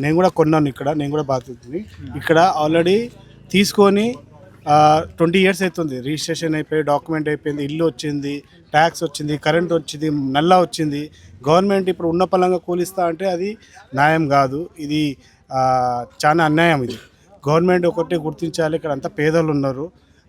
నేను కూడా కొన్నాను ఇక్కడ, నేను కూడా బాధితుడిని. ఇక్కడ ఆల్రెడీ తీసుకొని 20 years అవుతుంది. రిజిస్ట్రేషన్ అయిపోయి, డాక్యుమెంట్ అయిపోయింది, ఇల్లు వచ్చింది, ట్యాక్స్ వచ్చింది, కరెంట్ వచ్చింది, నల్లా వచ్చింది. గవర్నమెంట్ ఇప్పుడు ఉన్న పలంగా కూలిస్తా అంటే అది న్యాయం కాదు. ఇది చాలా అన్యాయం. ఇది గవర్నమెంట్ ఒకటి గుర్తించాలి. ఇక్కడ అంతా పేదలు ఉన్నారు.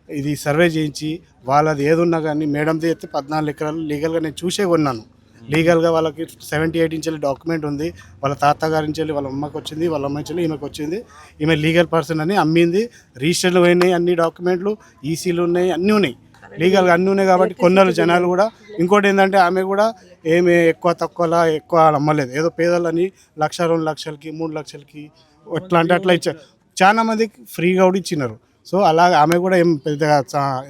ఇది సర్వే చేయించి వాళ్ళది ఏదున్నా కానీ మేడంది అయితే 14 ఎకరాలు లీగల్గా నేను చూసే కొన్నాను. లీగల్గా వాళ్ళకి 78 ఇంచుల డాక్యుమెంట్ ఉంది. వాళ్ళ తాతగారి నుంచి వాళ్ళ అమ్మకి వచ్చింది, వాళ్ళ అమ్మ నుంచి ఈమెకు వచ్చింది. ఈమె లీగల్ పర్సన్ అని అమ్మింది. రిజిస్టర్లు అయినాయి, అన్ని డాక్యుమెంట్లు, ఈసీలు ఉన్నాయి, అన్నీ ఉన్నాయి, లీగల్గా అన్నీ ఉన్నాయి. కాబట్టి కొన్నారు జనాలు కూడా. ఇంకోటి ఏంటంటే ఆమె కూడా ఏమి ఎక్కువ తక్కువలా ఎక్కువ అమ్మలేదు. ఏదో పేదలని 1,00,000, 2 లక్షలకి, 3 లక్షలకి ఎట్లా అంటే అట్లా ఇచ్చారు. చాలా మందికి ఫ్రీగా కూడా ఇచ్చినారు. సో అలా ఆమె కూడా ఏం పెద్దగా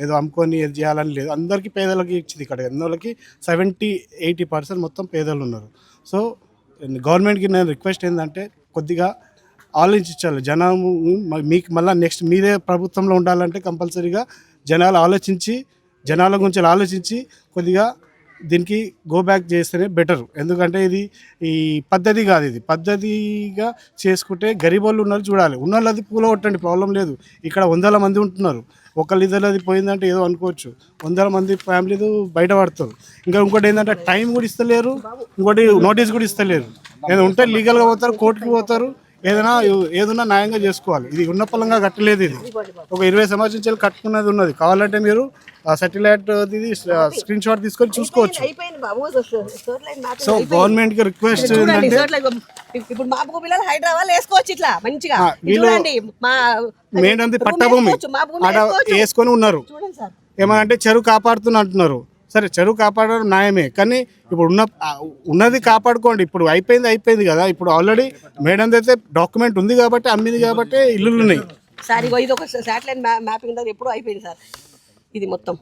ఏదో అమ్ముకొని ఏది చేయాలని లేదు. అందరికీ పేదలకి ఇచ్చింది. ఇక్కడ ఎన్నోళ్ళకి 70-80% మొత్తం పేదలు ఉన్నారు. సో గవర్నమెంట్కి నేను రిక్వెస్ట్ ఏంటంటే కొద్దిగా ఆలోచించాలి. జనం మీకు మళ్ళీ నెక్స్ట్ మీదే ప్రభుత్వంలో ఉండాలంటే కంపల్సరీగా జనాలు ఆలోచించి, జనాల గురించి ఆలోచించి కొద్దిగా దీనికి గో బ్యాక్ చేస్తేనే బెటర్. ఎందుకంటే ఇది ఈ పద్ధతి కాదు. ఇది పద్ధతిగా చేసుకుంటే గరీబ్ వాళ్ళు ఉన్నారు చూడాలి. ఉన్నోళ్ళది పూల కొట్టండి, ప్రాబ్లం లేదు. ఇక్కడ 100 మంది ఉంటున్నారు. ఒకళ్ళు ఇద్దరు పోయిందంటే ఏదో అనుకోవచ్చు. 100 మంది ఫ్యామిలీలు బయటపడతారు. ఇంకోటి ఏంటంటే టైం కూడా ఇస్తలేరు, ఇంకోటి నోటీస్ కూడా ఇస్తలేరు. ఏదో ఉంటే లీగల్గా పోతారు, కోర్టుకు పోతారు. ఏదైనా న్యాయంగా చేసుకోవాలి. ఇది ఉన్న పలంగా కట్టలేదు. ఇది ఒక 20 సంవత్సరాల నుంచి కట్టుకున్నది ఉన్నది. కావాలంటే మీరు సెటిలైట్ ఇది స్క్రీన్ షాట్ తీసుకొని చూసుకోవచ్చు. సో గవర్నమెంట్ కి రిక్వెస్ట్ ఏంటంటే ఇప్పుడు మాపు పిల్లలు హైదరాబాద్ వేసుకోవచ్చు ఇట్లా మంచిగా. మేడం పట్టభూమి వేసుకొని ఉన్నారు. ఏమనంటే చెరువు కాపాడుతున్నా అంటున్నారు. సరే, చెరువు కాపాడడం న్యాయమే, కానీ ఇప్పుడు ఉన్నది కాపాడుకోండి. ఇప్పుడు అయిపోయింది కదా. ఇప్పుడు ఆల్రెడీ మేడం అయితే డాక్యుమెంట్ ఉంది కాబట్టి, అమ్మింది కాబట్టి ఇల్లులు ఉన్నాయి. సార్ ఇగో ఇది ఒక శాటిలైట్ మ్యాపింగ్ దగ్గర ఎప్పుడు అయిపోయింది సార్. ఇది మొత్తం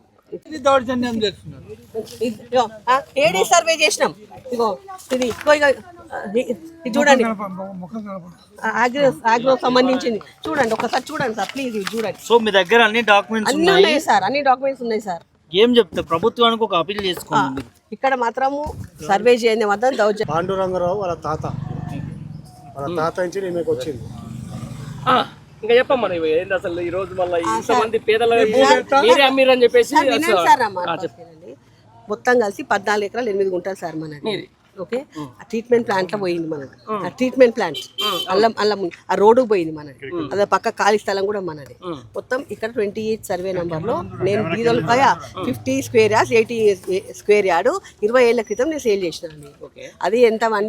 ఏడీ సర్వే చేసినాం. ఇగో ఇది చూడండి, ఆగ్రో సంబంధించింది. చూడండి ఒకసారి చూడండి సార్, ప్లీజ్ ఇది చూడండి. సో మీ దగ్గర అన్ని డాక్యుమెంట్స్ ఉన్నాయి సార్, అన్ని డాక్యుమెంట్స్ ఉన్నాయి సార్. ఏం చెప్తా ప్రభుత్వానికి ఒక అపీల్ చేసుకోండి. ఇక్కడ మాత్రము సర్వే చేయండి మాత్రం దౌర్జన్యం. పాండురంగరావు వాళ్ళ తాత నుంచి ఈమెకు వచ్చింది. ఇంకా చెప్పమ్మా ఏంటి అసలు ఈ రోజు మళ్ళీ ఇంతమంది పేదల మీరే అమ్మిరని చెప్పేసి మొత్తం కలిసి 14 ఎకరాలు 8 గుంటలు సార్ మనది. ఓకే, ఆ ట్రీట్మెంట్ ప్లాంట్ లో పోయింది మనది. ఆ ట్రీట్మెంట్ ప్లాంట్ అల్లం ఆ రోడ్డుకు పోయింది మనది. అదే పక్క ఖాళీ స్థలం కూడా మనది. మొత్తం ఇక్కడ 28 సర్వే నెంబర్ లో నేను బీదోళ్ళకాయ 50 స్క్వేర్ యార్డ్స్ 80 స్క్వేర్ యార్డ్ 20 ఏళ్ల క్రితం నేను సేల్ చేసినాను. అది ఎంత 1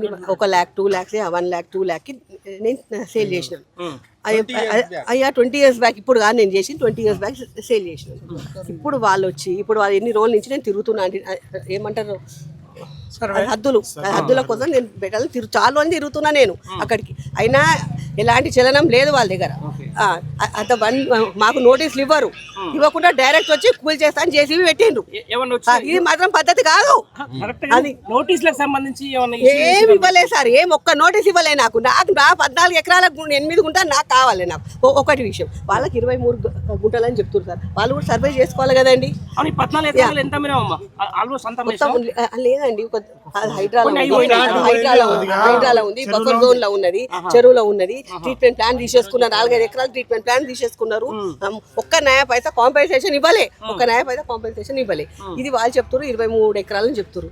lakh 2 lakhs 1 lakh 2 lakh కి నేను సేల్ చేసినాను. అయ్యా 20 years బ్యాక్, ఇప్పుడు కాదు నేను చేసి 20 years బ్యాక్ సేల్ చేసినాను. ఇప్పుడు వాళ్ళు వచ్చి వాళ్ళు ఎన్ని రోజుల నుంచి నేను తిరుగుతున్నా అంటే ఏమంటారు హద్దుల కోసం నేను పెట్టాలని చాలా రోజులు తిరుగుతున్నా నేను అక్కడికి. అయినా ఎలాంటి చలనం లేదు వాళ్ళ దగ్గర. మాకు నోటీసులు ఇవ్వకుండా డైరెక్ట్ వచ్చి కూల్ చేస్తా అని జేసీబీ పెట్టిండ్రు. ఇది మాత్రం పద్ధతి కాదు. అది నోటీసులకు సంబంధించి ఏమి ఇవ్వలేదు సార్, ఏం ఒక్క నోటీస్ ఇవ్వలేదు నాకు. నా 14 ఎకరాలకు 8 గుంటలు నాకు కావాలి. నాకు ఒకటి విషయం, వాళ్ళకి 23 గుంటలు అని చెప్తున్నారు సార్. వాళ్ళు కూడా సర్వే చేసుకోవాలి కదండి. లేదండి, హైడ్రాలో ఉంది, బఫర్ జోన్ లో ఉన్నది, చెరువులో ఉన్నది. ట్రీట్మెంట్ ప్లాన్ తీసేసుకున్నారు. 4-5 ఎకరాలు ట్రీట్మెంట్ ప్లాన్ తీసేసుకున్నారు. ఒక్క న్యాయ పైసా కాంపెన్సేషన్ ఇవ్వలే. ఇది వాళ్ళు చెప్తారు 23 ఎకరాలని చెప్తారు.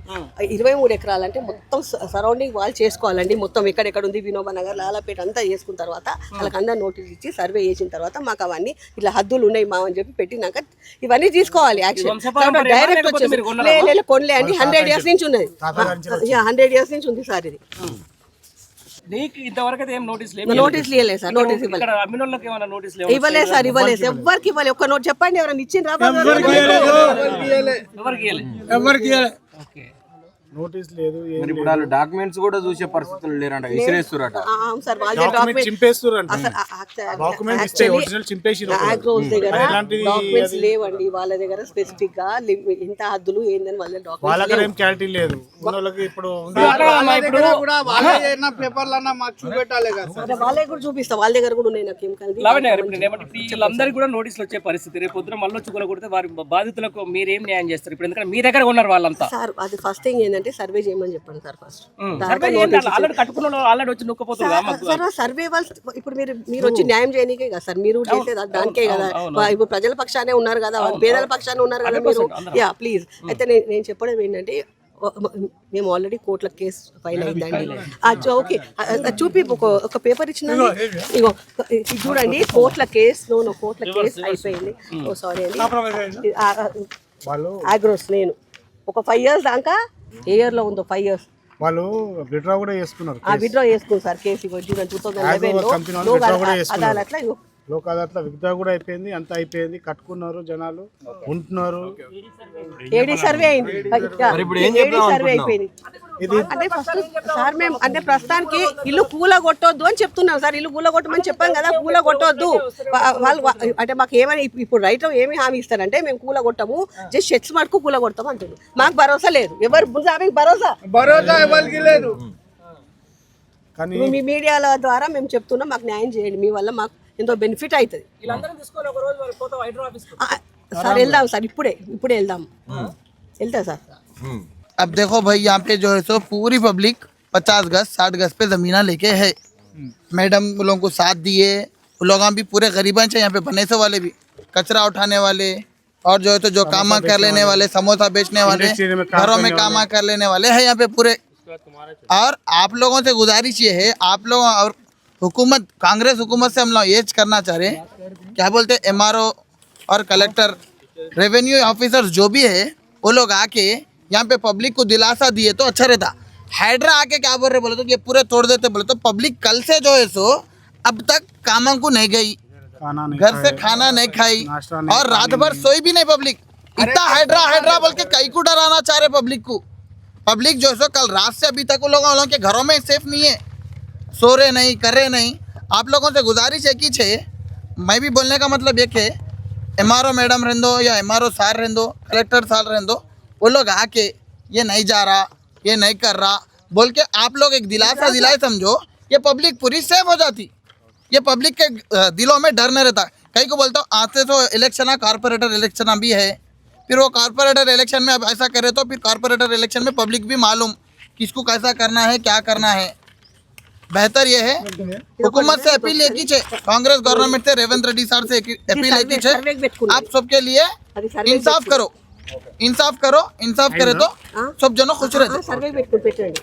23 ఎకరాలు అంటే మొత్తం సరౌండింగ్ వాళ్ళు చేసుకోవాలండి. మొత్తం ఎక్కడెక్కడ ఉంది వినోబా నగర్, లాలాపేట అంతా చేసుకున్న తర్వాత వాళ్ళకి అందరు నోటీస్ ఇచ్చి సర్వే చేసిన తర్వాత మాకు అవన్నీ ఇట్లా హద్దులు ఉన్నాయి మా అని చెప్పి పెట్టినాక ఇవన్నీ తీసుకోవాలి యాక్షన్. డైరెక్ట్ వచ్చేసి కొనలే అండి. 100 years నుంచి ఉన్నది. 100 years నుంచి ఉంది సార్ ఇది. నోటీస్ ఇవ్వలేదు సార్. నోటీస్ ఇవ్వలేదు సార్. ఎవరికి ఇవ్వలేదు. ఒక్క నోట్ చెప్పండి, ఎవరైనా ఇచ్చిండ్రా? నోటీస్ లేదు. ఇప్పుడు వాళ్ళు డాక్యుమెంట్స్ కూడా చూసే పరిస్థితులు లేరంట, విసిరేస్తురట. డాక్యుమెంట్స్ లేవండి వాళ్ళ దగ్గర. స్పెసిఫిక్ గా ఎంత హద్దులు ఏందని వాళ్ళ డాక్యుమెంట్స్ లేదు. వాళ్ళే కూడా చూపిస్తా, వాళ్ళ దగ్గర కూడా ఉన్నాయి. నాకేం వీళ్ళందరికీ కూడా నోటీసులు వచ్చే పరిస్థితి. రేపు పొద్దున మళ్ళీ వచ్చి కొడితే వారి బాధితులకు మీరేం న్యాయం చేస్తారు? ఇప్పుడు ఎందుకంటే మీ దగ్గర ఉన్నారు వాళ్ళంతా సార్. అది ఫస్ట్ థింగ్ ఏంటంటే ఏంటంటే సర్వే చేయమని చెప్పండి సార్ ఫస్ట్. సర్వే చేయండి. ఆల్రెడీ కట్టుకున్న వాళ్ళు ఆల్రెడీ వచ్చి నొక్కపోతున్నారు. సార్ సర్వే వాళ్ళు ఇప్పుడు మీరు వచ్చి న్యాయం చేయనీకే కదా సార్, మీరు చేసేది దానికే కదా. ఇప్పుడు ప్రజల పక్షానే ఉన్నారు కదా, పేదల పక్షానే ఉన్నారు కదా మీరు. Yeah please. అయితే నేను చెప్పడం ఏంటంటే మేము ఆల్రెడీ కోర్టుల కేసు ఫైల్ అయిందండి. ఓకే చూపి ఒక పేపర్ ఇచ్చినాను, ఇగో ఇది చూడండి. కోర్టుల కేసు అయిపోయింది. ఓ సారీ అండి. ఆగ్రోస్ నేను ఒక 5 years దాకా ఏ ఇయర్లో ఉందో 5 years వాళ్ళు విత్డ్రా కూడా చేసుకున్నారు. విత్డ్రా చేసుకున్నారు సార్ కేసు. ఇగో 2011లో అదాలట్లో లోక్ అదాలత్లో విత్డ్రా కూడా అయిపోయింది, అంతా అయిపోయింది. కట్టుకున్నారు, జనాలు ఉంటున్నారు. ఏడీ సర్వే అయింది. ఏడీ సర్వే అయిపోయింది. అంటే ఫస్ట్ సార్ మేము అంటే ప్రస్తుతానికి ఇల్లు కూలగొట్టొద్దు అని చెప్తున్నాం సార్. ఇల్లు కూలగొట్టమని చెప్పాం కదా, కూలగొట్టొద్దు. వాళ్ళు అంటే మాకు ఏమని ఇప్పుడు రైట్ ఏమి హామీ ఇస్తారంటే మేము కూలగొట్టము, జస్ట్ షెడ్స్ మటుకు కూలగొడతాం అంటున్నారు. మాకు భరోసా లేదు. ఎవరు భరోసా ఎవరికి లేదు. కానీ మీ మీడియాల ద్వారా మేము చెప్తున్నాం, మాకు న్యాయం చేయండి. మీ వల్ల మాకు ఎంతో బెనిఫిట్ అవుతుంది. సార్ వెళ్దాం సార్, ఇప్పుడే వెళ్దాం. వెళ్తా సార్. अब देखो भाई यहाँ पे जो है सो पूरी पब्लिक 50 गज 60 गज पे जमीना लेके है। मैडम उन लोगों को साथ दिए, उन लोग भी पूरे गरीबा हैं यहाँ पे, बनेसो वाले भी, कचरा उठाने वाले और जो है तो जो काम कर लेने वाले, समोसा बेचने वाले, घरों में काम कर लेने वाले हैं यहाँ पे पूरे। और आप लोगों से गुजारिश ये है, आप लोग और हुकूमत, कांग्रेस हुकूमत से हम लोग ये करना चाह रहे हैं, क्या बोलते हैं, MRO और कलेक्टर, रेवेन्यू ऑफिसर्स जो भी है, वो लोग आके यहाँ पे पब्लिक को दिलासा दिए तो अच्छा रहता। हाइड्रा आके क्या बोल रहे बोले तो ये पूरे तोड़ देते बोले तो पब्लिक कल से जो है सो अब तक कामों को नहीं गई, घर से खाना नहीं खाई और रात भर सोई भी नहीं पब्लिक। इतना हाइड्रा बोल के कई को डराना चाह रहे पब्लिक को। पब्लिक जो है सो कल रात से अभी तक लोगों के घरों में सेफ नहीं है, सो रहे नहीं, कर रहे नहीं। आप लोगों से गुजारिश है कि छे, मैं भी बोलने का मतलब ये है, MRO मैडम रहने दो या MRO सार रहने दो, कलेक्टर सार रहने दो, वो लोग आके ये नहीं जा रहा, ये नहीं कर रहा बोल के आप लोग एक दिलासा दिलाए समझो, ये पब्लिक पूरी सेफ हो जाती। ये पब्लिक के दिलों में डर नहीं रहता। कई को बोलता हूँ आते तो इलेक्शन, कारपोरेटर इलेक्शन भी है, फिर वो कारपोरेटर इलेक्शन में अब ऐसा करे तो फिर कारपोरेटर इलेक्शन में पब्लिक भी मालूम किसको कैसा करना है, क्या करना है। बेहतर ये है हुकूमत से अपील है कि कांग्रेस गवर्नमेंट से, रेवंत रेड्डी सर से अपील है कि आप सबके लिए इंसाफ करो, इंसाफ करे तो सब जनों खुश रहते। సర్వే పెట్టండి.